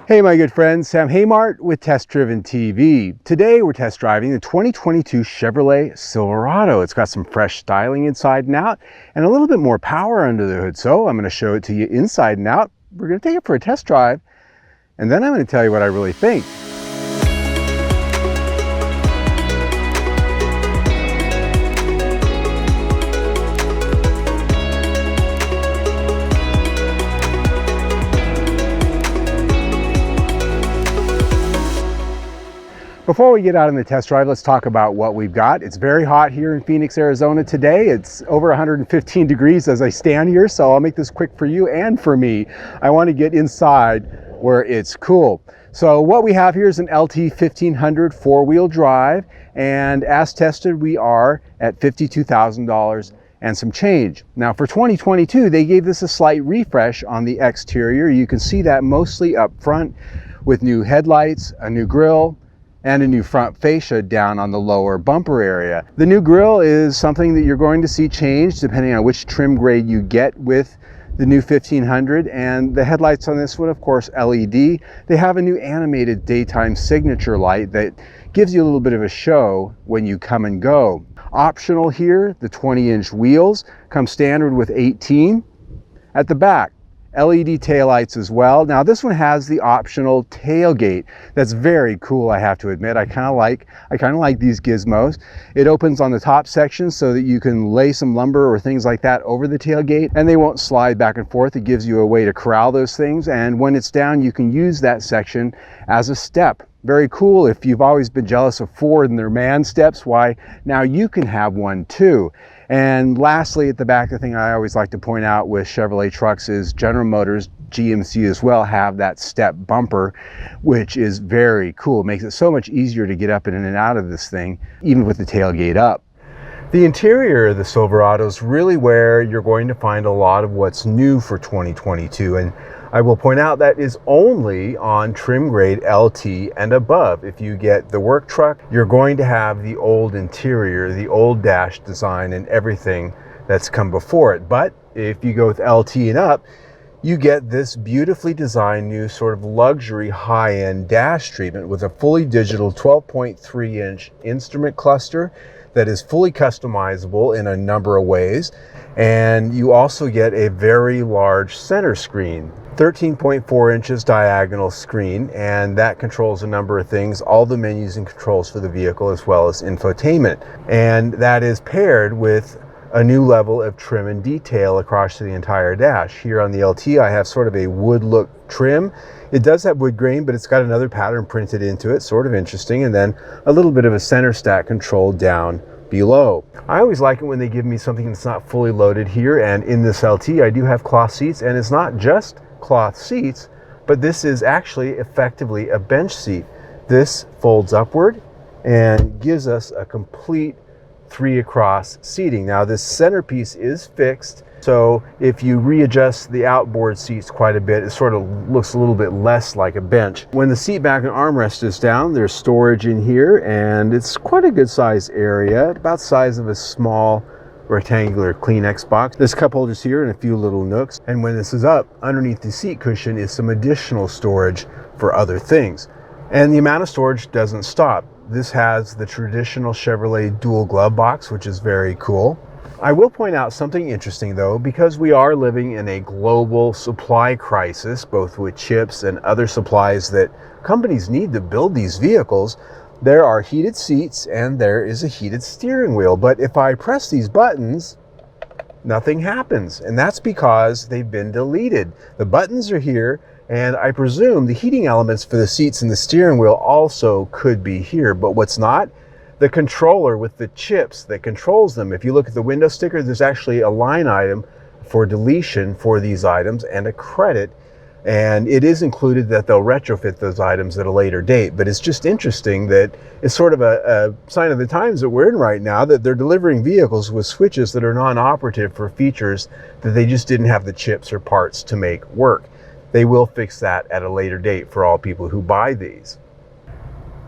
Hey my good friends, Sam Haymart with Test Driven TV. Today we're test driving the 2022 Chevrolet Silverado. It's got some fresh styling inside and out and a little bit more power under the hood. So I'm going to show it to you inside and out. We're going to take it for a test drive and then I'm going to tell you what I really think. Before we get out on the test drive, let's talk about what we've got. It's very hot here in Phoenix, Arizona today. It's over 115 degrees as I stand here, so I'll make this quick for you and for me. I want to get inside where it's cool. So what we have here is an LT 1500 four-wheel drive, and as tested, we are at $52,000 and some change. Now for 2022, they gave this a slight refresh on the exterior. You can see that mostly up front with new headlights, a new grille, and a new front fascia down on the lower bumper area. The new grille is something that you're going to see change depending on which trim grade you get with the new 1500, and the headlights on this one, of course, LED. They have a new animated daytime signature light that gives you a little bit of a show when you come and go. Optional here, the 20-inch wheels come standard with 18. At the back, LED taillights as well. Now this one has the optional tailgate. That's very cool, I have to admit. I kind of like these gizmos. It opens on the top section so that you can lay some lumber or things like that over the tailgate and they won't slide back and forth. It gives you a way to corral those things, and when it's down you can use that section as a step. Very cool. If you've always been jealous of Ford and their man steps, why now you can have one too. And lastly, at the back, the thing I always like to point out with Chevrolet trucks is General Motors, GMC as well, have that step bumper, which is very cool. It makes it so much easier to get up in and out of this thing, even with the tailgate up. The interior of the Silverado is really where you're going to find a lot of what's new for 2022. And I will point out that is only on trim grade LT and above. If you get the work truck, you're going to have the old interior, the old dash design and everything that's come before it. But if you go with LT and up, you get this beautifully designed new sort of luxury high-end dash treatment with a fully digital 12.3-inch instrument cluster that is fully customizable in a number of ways. And you also get a very large center screen, 13.4 inches diagonal screen, and that controls a number of things, all the menus and controls for the vehicle as well as infotainment. And that is paired with a new level of trim and detail across the entire dash. Here on the LT, I have sort of a wood look trim. It does have wood grain, but it's got another pattern printed into it, sort of interesting, and then a little bit of a center stack control down below. I always like it when they give me something that's not fully loaded here, and in this LT I do have cloth seats, and it's not just cloth seats, but this is actually effectively a bench seat. This folds upward and gives us a complete 3 across seating. Now this centerpiece is fixed, so if you readjust the outboard seats quite a bit, it sort of looks a little bit less like a bench. When the seat back and armrest is down, there's storage in here, and it's quite a good size area, about the size of a small rectangular Kleenex box. There's cup holders here and a few little nooks, and when this is up, underneath the seat cushion is some additional storage for other things. And the amount of storage doesn't stop. This has the traditional Chevrolet dual glove box, which is very cool. I will point out something interesting though, because we are living in a global supply crisis, both with chips and other supplies that companies need to build these vehicles. There are heated seats and there is a heated steering wheel, but if I press these buttons, nothing happens, and that's because they've been deleted. The buttons are here, and I presume the heating elements for the seats and the steering wheel also could be here, but what's not? The controller with the chips that controls them. If you look at the window sticker, there's actually a line item for deletion for these items and a credit, and it is included that they'll retrofit those items at a later date. But it's just interesting that it's sort of a sign of the times that we're in right now, that they're delivering vehicles with switches that are non-operative for features that they just didn't have the chips or parts to make work. They will fix that at a later date for all people who buy these.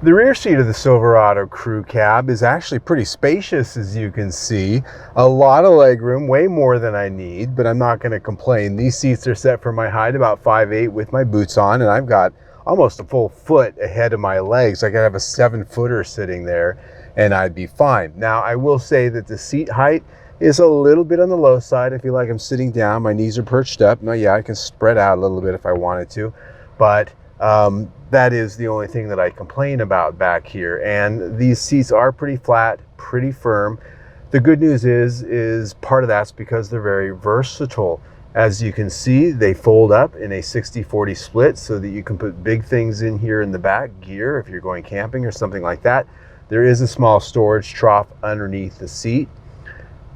The rear seat of the Silverado crew cab is actually pretty spacious, as you can see. A lot of legroom, way more than I need, but I'm not going to complain. These seats are set for my height, about 5'8", with my boots on, and I've got almost a full foot ahead of my legs. I could have a 7-footer sitting there and I'd be fine. Now, I will say that the seat height is a little bit on the low side. I feel like I'm sitting down, my knees are perched up. Now, yeah, I can spread out a little bit if I wanted to, but that is the only thing that I complain about back here. And these seats are pretty flat, pretty firm. The good news is part of that's because they're very versatile. As you can see, they fold up in a 60-40 split so that you can put big things in here in the back, gear if you're going camping or something like that. There is a small storage trough underneath the seat.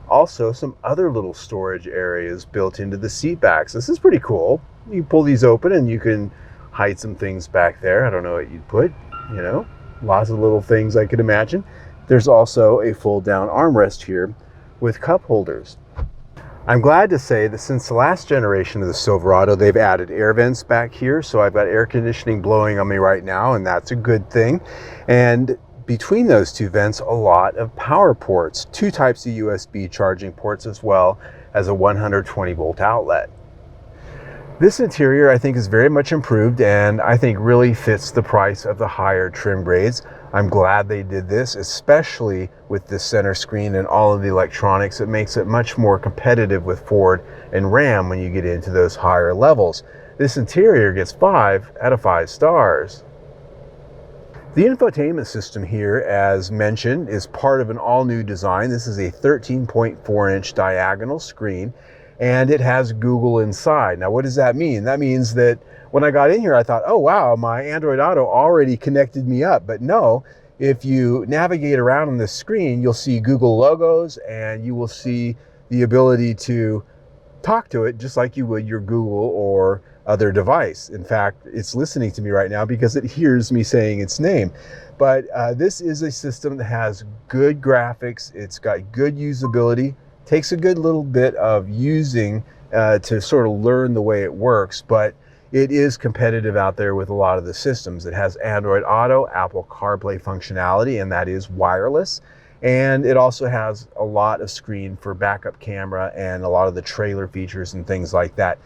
Also, some other little storage areas built into the seat backs. This is pretty cool. You pull these open and you can hide some things back there. I don't know what you'd put, you know, lots of little things I could imagine. There's also a fold down armrest here with cup holders. I'm glad to say that since the last generation of the Silverado, they've added air vents back here. So I've got air conditioning blowing on me right now, and that's a good thing. And between those two vents, a lot of power ports, 2 types of USB charging ports, as well as a 120 volt outlet. This interior, I think, is very much improved and I think really fits the price of the higher trim grades. I'm glad they did this, especially with the center screen and all of the electronics. It makes it much more competitive with Ford and Ram when you get into those higher levels. This interior gets 5 out of 5 stars. The infotainment system here, as mentioned, is part of an all-new design. This is a 13.4-inch diagonal screen, and it has Google inside. Now, what does that mean? That means that when I got in here, I thought, oh wow, my Android Auto already connected me up. But no, if you navigate around on this screen, you'll see Google logos and you will see the ability to talk to it just like you would your Google or other device. In fact, it's listening to me right now because it hears me saying its name. But this is a system that has good graphics. It's got good usability. Takes a good little bit of using to sort of learn the way it works, but it is competitive out there with a lot of the systems. It has Android Auto, Apple CarPlay functionality, and that is wireless. And it also has a lot of screen for backup camera and a lot of the trailer features and things like that.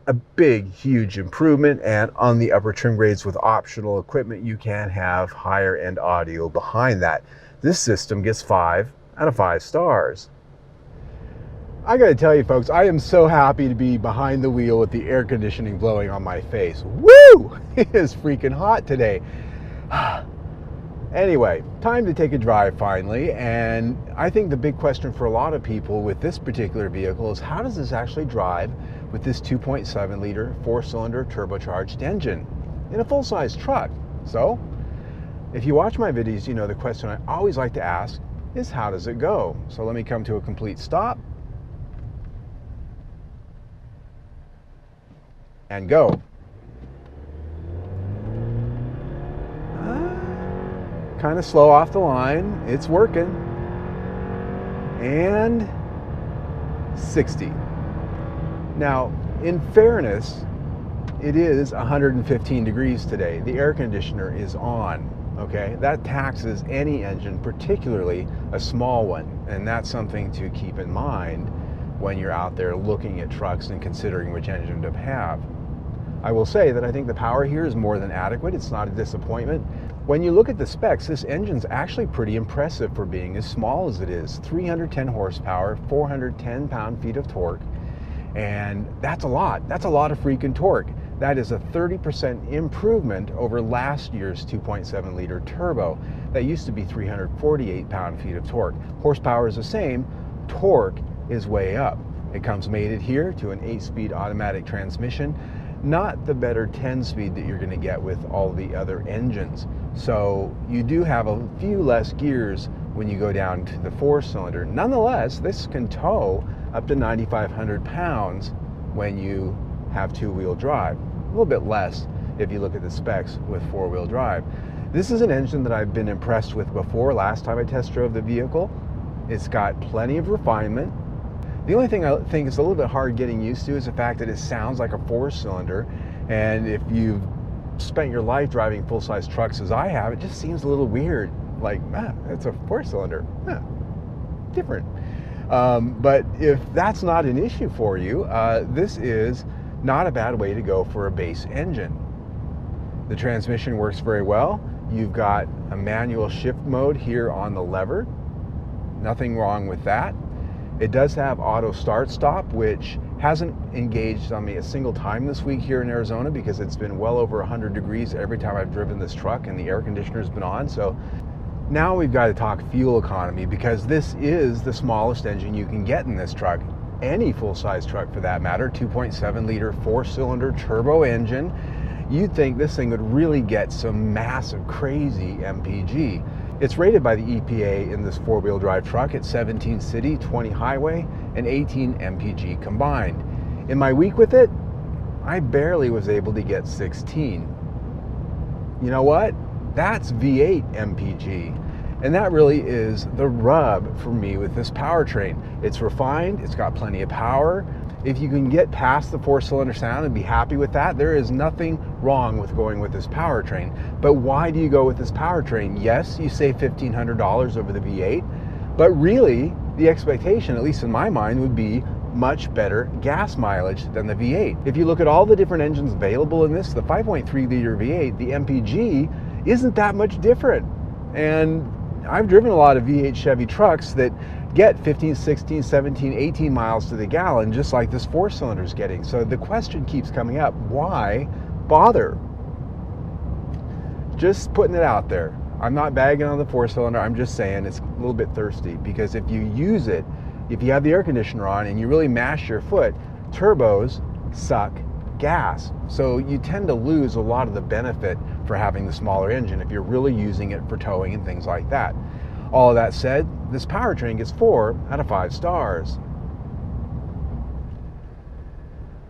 A big, huge improvement. And on the upper trim grades with optional equipment, you can have higher end audio behind that. This system gets 5 out of 5 stars. I gotta tell you folks, I am so happy to be behind the wheel with the air conditioning blowing on my face. Woo! It is freaking hot today. Anyway, time to take a drive finally, and I think the big question for a lot of people with this particular vehicle is how does this actually drive with this 2.7 liter 4-cylinder turbocharged engine in a full-size truck? So, if you watch my videos, you know the question I always like to ask is how does it go? So let me come to a complete stop and go. Kind of slow off the line. It's working. And 60. Now, in fairness, it is 115 degrees today. The air conditioner is on, okay? That taxes any engine, particularly a small one, and that's something to keep in mind when you're out there looking at trucks and considering which engine to have. I will say that I think the power here is more than adequate. It's not a disappointment. When you look at the specs, this engine's actually pretty impressive for being as small as it is. 310 horsepower, 410 pound-feet of torque, and that's a lot. That's a lot of freaking torque. That is a 30% improvement over last year's 2.7 liter turbo. That used to be 348 pound-feet of torque. Horsepower is the same, torque is way up. It comes mated here to an 8-speed automatic transmission, not the better 10-speed that you're going to get with all the other engines. So you do have a few less gears when you go down to the 4-cylinder. Nonetheless, this can tow up to 9,500 pounds when you have 2-wheel drive. A little bit less if you look at the specs with 4-wheel drive. This is an engine that I've been impressed with before. Last time I test drove the vehicle, it's got plenty of refinement. The only thing I think is a little bit hard getting used to is the fact that it sounds like a 4-cylinder, and if you've spent your life driving full-size trucks as I have, it just seems a little weird. Like, it's a 4-cylinder. Different. But if that's not an issue for you, this is not a bad way to go for a base engine. The transmission works very well. You've got a manual shift mode here on the lever. Nothing wrong with that. It does have auto start stop, which hasn't engaged on me a single time this week here in Arizona because it's been well over 100 degrees every time I've driven this truck and the air conditioner's been on. So now we've got to talk fuel economy, because this is the smallest engine you can get in this truck. Any full-size truck for that matter, 2.7 liter 4-cylinder turbo engine. You'd think this thing would really get some massive, crazy MPG. It's rated by the EPA in this four-wheel drive truck at 17 city, 20 highway, and 18 MPG combined. In my week with it, I barely was able to get 16. You know what? That's V8 MPG. And that really is the rub for me with this powertrain. It's refined, it's got plenty of power. If you can get past the 4-cylinder sound and be happy with that, there is nothing wrong with going with this powertrain. But why do you go with this powertrain? Yes, you save $1,500 over the V8, but really the expectation, at least in my mind, would be much better gas mileage than the V8. If you look at all the different engines available in this, the 5.3 liter V8, the MPG isn't that much different. And I've driven a lot of V8 Chevy trucks that get 15, 16, 17, 18 miles to the gallon, just like this 4-cylinder is getting. So the question keeps coming up, why bother? Just putting it out there. I'm not bagging on the 4-cylinder, I'm just saying it's a little bit thirsty, because if you use it, if you have the air conditioner on and you really mash your foot, turbos suck gas. So you tend to lose a lot of the benefit for having the smaller engine if you're really using it for towing and things like that. All of that said, this powertrain gets 4 out of 5 stars.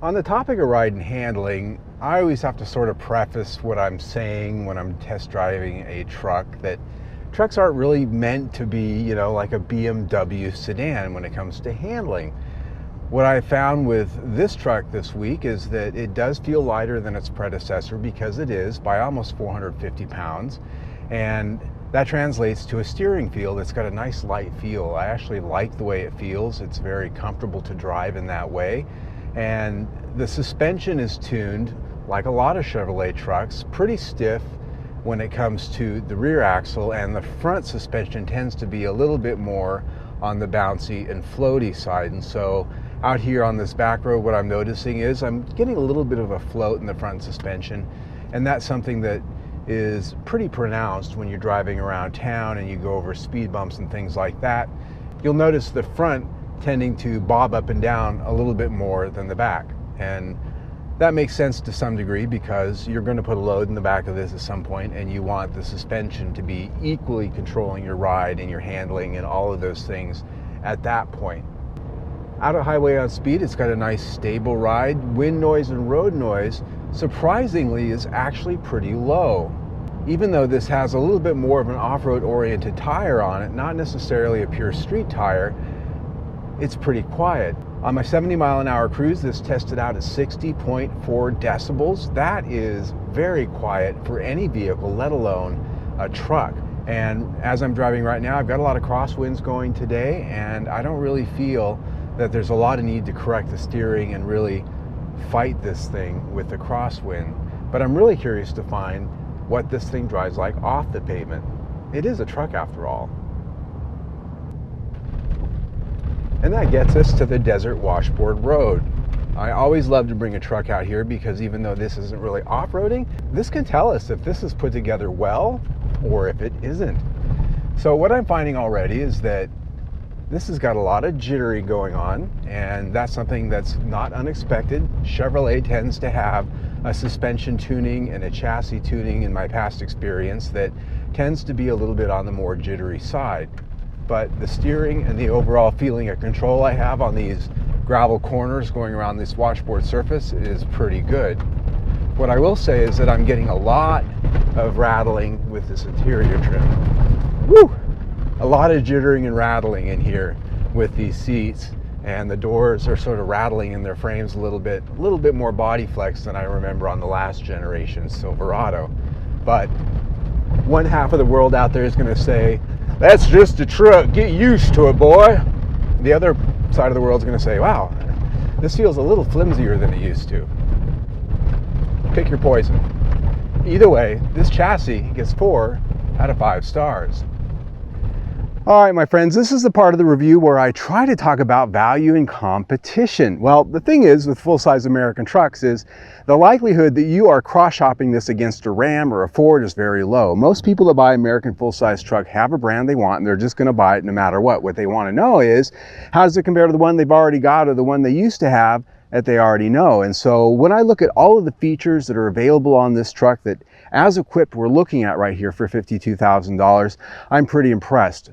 On the topic of ride and handling, I always have to sort of preface what I'm saying when I'm test driving a truck, that trucks aren't really meant to be, you know, like a BMW sedan when it comes to handling. What I found with this truck this week is that it does feel lighter than its predecessor, because it is by almost 450 pounds. And that translates to a steering feel that's got a nice light feel. I actually like the way it feels. It's very comfortable to drive in that way. And the suspension is tuned, like a lot of Chevrolet trucks, pretty stiff when it comes to the rear axle, and the front suspension tends to be a little bit more on the bouncy and floaty side. And so out here on this back road, what I'm noticing is I'm getting a little bit of a float in the front suspension, and that's something that is pretty pronounced when you're driving around town and you go over speed bumps and things like that. You'll notice the front tending to bob up and down a little bit more than the back, and that makes sense to some degree, because you're going to put a load in the back of this at some point, and you want the suspension to be equally controlling your ride and your handling and all of those things at that point. Out of highway on speed, it's got a nice stable ride. Wind noise and road noise, surprisingly, is actually pretty low. Even though this has a little bit more of an off-road oriented tire on it, not necessarily a pure street tire, it's pretty quiet. On my 70-mile-an-hour cruise, this tested out at 60.4 decibels. That is very quiet for any vehicle, let alone a truck. And as I'm driving right now, I've got a lot of crosswinds going today, and I don't really feel that there's a lot of need to correct the steering and really fight this thing with the crosswind. But I'm really curious to find what this thing drives like off the pavement. It is a truck after all. And that gets us to the desert washboard road. I always love to bring a truck out here, because even though this isn't really off-roading, this can tell us if this is put together well or if it isn't. So what I'm finding already is that this has got a lot of jittery going on, and that's something that's not unexpected. Chevrolet tends to have a suspension tuning and a chassis tuning, in my past experience, that tends to be a little bit on the more jittery side. But the steering and the overall feeling of control I have on these gravel corners going around this washboard surface is pretty good. What I will say is that I'm getting a lot of rattling with this interior trim. Woo! A lot of jittering and rattling in here with these seats, and the doors are sort of rattling in their frames a little bit more body flex than I remember on the last generation Silverado. But one half of the world out there is going to say, that's just a truck, get used to it, boy. The other side of the world is going to say, wow, this feels a little flimsier than it used to. Pick your poison. Either way, this chassis gets 4 out of 5 stars. All right, my friends, this is the part of the review where I try to talk about value and competition. Well, the thing is with full-size American trucks is the likelihood that you are cross-shopping this against a Ram or a Ford is very low. Most people that buy American full-size truck have a brand they want and they're just going to buy it no matter what. What they want to know is, how does it compare to the one they've already got or the one they used to have that they already know? And so when I look at all of the features that are available on this truck that as equipped we're looking at right here for $52,000, I'm pretty impressed.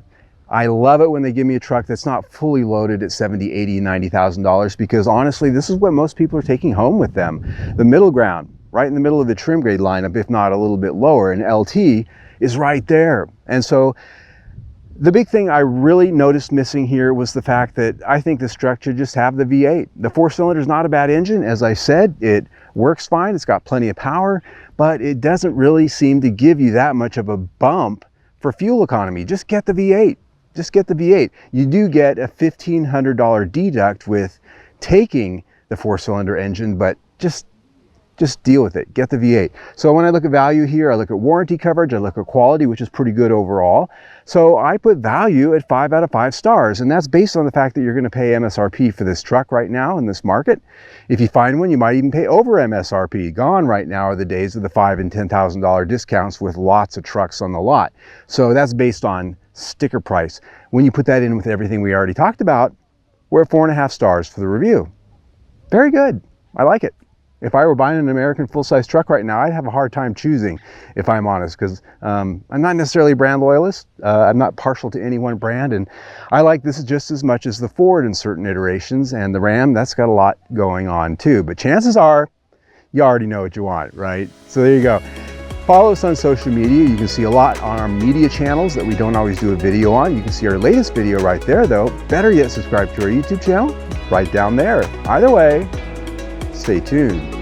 I love it when they give me a truck that's not fully loaded at $70,000, $80,000, $90,000 because honestly, this is what most people are taking home with them. The middle ground, right in the middle of the trim grade lineup, if not a little bit lower, and LT is right there. And so the big thing I really noticed missing here was the fact that I think this truck should just have the V8. The 4-cylinder is not a bad engine. As I said, it works fine. It's got plenty of power, but it doesn't really seem to give you that much of a bump for fuel economy. Just get the V8. Just get the V8. You do get a $1,500 deduct with taking the 4-cylinder engine, but just deal with it. Get the V8. So when I look at value here, I look at warranty coverage, I look at quality, which is pretty good overall. So I put value at 5 out of 5 stars, and that's based on the fact that you're going to pay MSRP for this truck right now in this market. If you find one, you might even pay over MSRP. Gone right now are the days of the $5,000 and $10,000 discounts with lots of trucks on the lot. So that's based on sticker price. When you put that in with everything we already talked about, we're at 4.5 stars for the review. Very good. I like it. If I were buying an American full-size truck right now, I'd have a hard time choosing, if I'm honest, because I'm not necessarily a brand loyalist. I'm not partial to any one brand, and I like this just as much as the Ford in certain iterations, and the Ram, that's got a lot going on too. But chances are, you already know what you want, right? So there you go. Follow us on social media. You can see a lot on our media channels that we don't always do a video on. You can see our latest video right there though. Better yet, subscribe to our YouTube channel right down there. Either way, stay tuned.